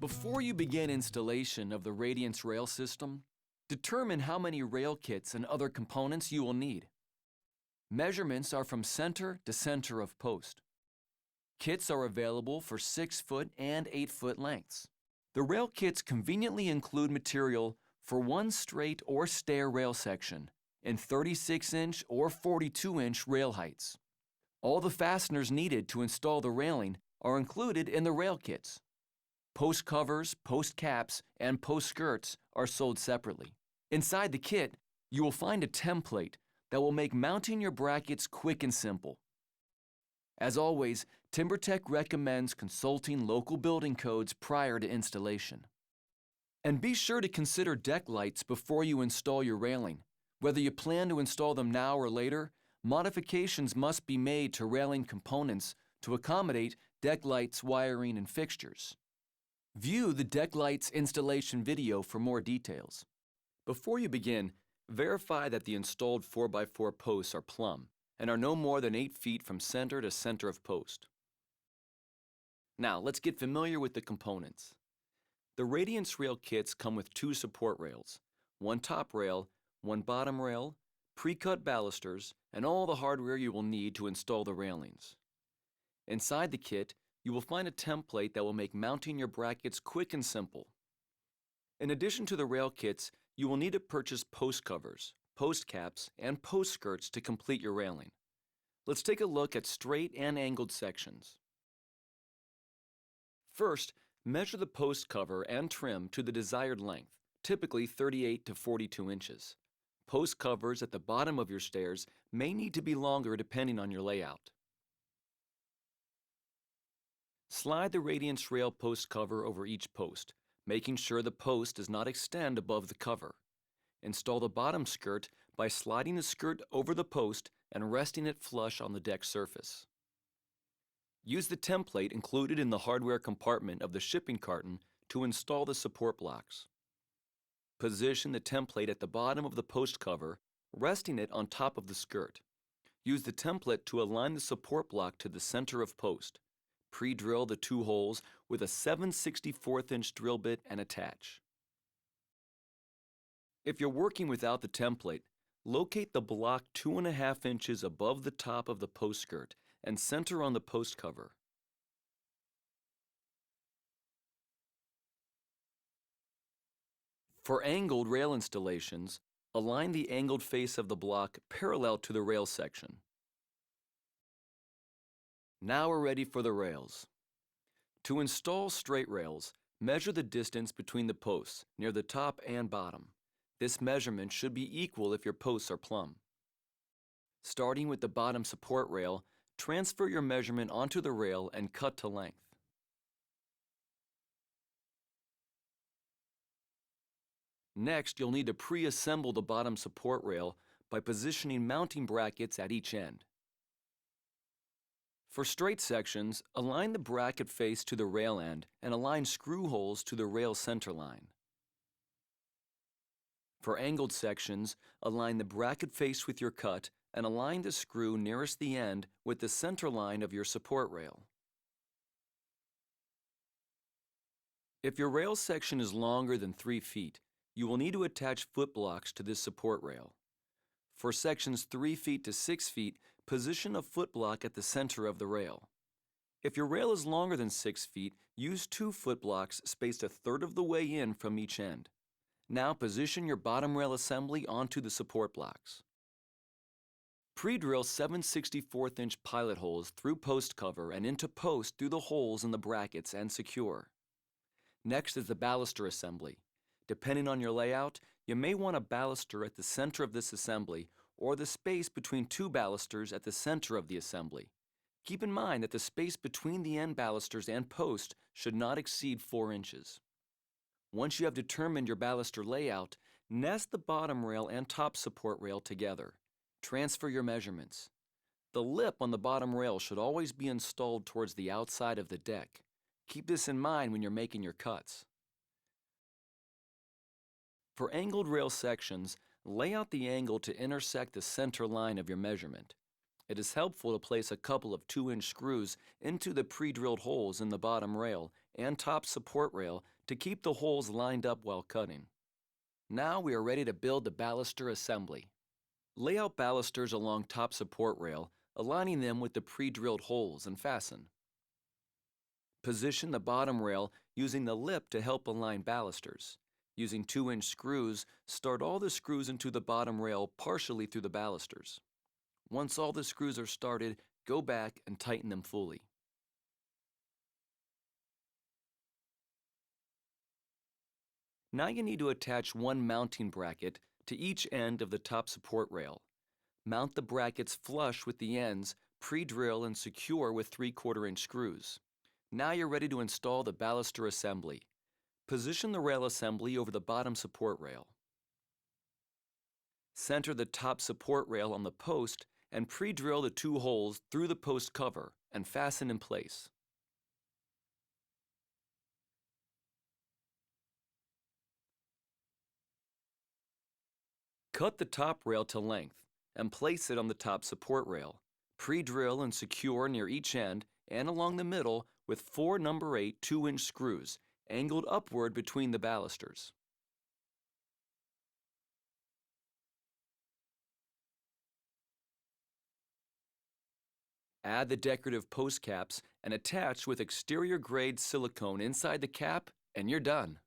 Before you begin installation of the Radiance rail system, determine how many rail kits and other components you will need. Measurements are from center to center of post. Kits are available for 6-foot and 8-foot lengths. The rail kits conveniently include material for one straight or stair rail section in 36-inch or 42-inch rail heights. All the fasteners needed to install the railing are included in the rail kits. Post covers, post caps, and post skirts are sold separately. Inside the kit, you will find a template that will make mounting your brackets quick and simple. As always, TimberTech recommends consulting local building codes prior to installation. And be sure to consider deck lights before you install your railing. Whether you plan to install them now or later, modifications must be made to railing components to accommodate deck lights, wiring, and fixtures. View the deck lights installation video for more details. Before you begin, verify that the installed 4x4 posts are plumb and are no more than 8 feet from center to center of post. Now, let's get familiar with the components. The Radiance rail kits come with 2 support rails, 1 top rail, 1 bottom rail, pre-cut balusters, and all the hardware you will need to install the railings. Inside the kit, you will find a template that will make mounting your brackets quick and simple. In addition to the rail kits, you will need to purchase post covers, post caps, and post skirts to complete your railing. Let's take a look at straight and angled sections. First, measure the post cover and trim to the desired length, typically 38 to 42 inches. Post covers at the bottom of your stairs may need to be longer depending on your layout. Slide the Radiance rail post cover over each post, making sure the post does not extend above the cover. Install the bottom skirt by sliding the skirt over the post and resting it flush on the deck surface. Use the template included in the hardware compartment of the shipping carton to install the support blocks. Position the template at the bottom of the post cover, resting it on top of the skirt. Use the template to align the support block to the center of post. Pre-drill the 2 holes with a 7/64" drill bit and attach. If you're working without the template, locate the block 2.5 inches above the top of the post skirt and center on the post cover. For angled rail installations, align the angled face of the block parallel to the rail section. Now we're ready for the rails. To install straight rails, measure the distance between the posts near the top and bottom. This measurement should be equal if your posts are plumb. Starting with the bottom support rail, transfer your measurement onto the rail and cut to length. Next, you'll need to pre-assemble the bottom support rail by positioning mounting brackets at each end. For straight sections, align the bracket face to the rail end and align screw holes to the rail center line. For angled sections, align the bracket face with your cut and align the screw nearest the end with the center line of your support rail. If your rail section is longer than 3 feet, you will need to attach foot blocks to this support rail. For sections 3 feet to 6 feet, position a foot block at the center of the rail. If your rail is longer than 6 feet, use 2 foot blocks spaced 1/3 of the way in from each end. Now position your bottom rail assembly onto the support blocks. Pre-drill 7/64" pilot holes through post cover and into post through the holes in the brackets and secure. Next is the baluster assembly. Depending on your layout, you may want a baluster at the center of this assembly or the space between 2 balusters at the center of the assembly. Keep in mind that the space between the end balusters and post should not exceed 4 inches. Once you have determined your baluster layout, nest the bottom rail and top support rail together. Transfer your measurements. The lip on the bottom rail should always be installed towards the outside of the deck. Keep this in mind when you're making your cuts. For angled rail sections, lay out the angle to intersect the center line of your measurement. It is helpful to place a couple of 2-inch screws into the pre-drilled holes in the bottom rail and top support rail to keep the holes lined up while cutting. Now we are ready to build the baluster assembly. Lay out balusters along top support rail, aligning them with the pre-drilled holes, and fasten. Position the bottom rail using the lip to help align balusters. Using 2-inch screws, start all the screws into the bottom rail partially through the balusters. Once all the screws are started, go back and tighten them fully. Now you need to attach one mounting bracket to each end of the top support rail. Mount the brackets flush with the ends, pre-drill and secure with 3/4-inch screws. Now you're ready to install the baluster assembly. Position the rail assembly over the bottom support rail. Center the top support rail on the post and pre-drill the 2 holes through the post cover and fasten in place. Cut the top rail to length and place it on the top support rail. Pre-drill and secure near each end and along the middle with 4 number 8 2-inch screws angled upward between the balusters. Add the decorative post caps and attach with exterior grade silicone inside the cap, and you're done.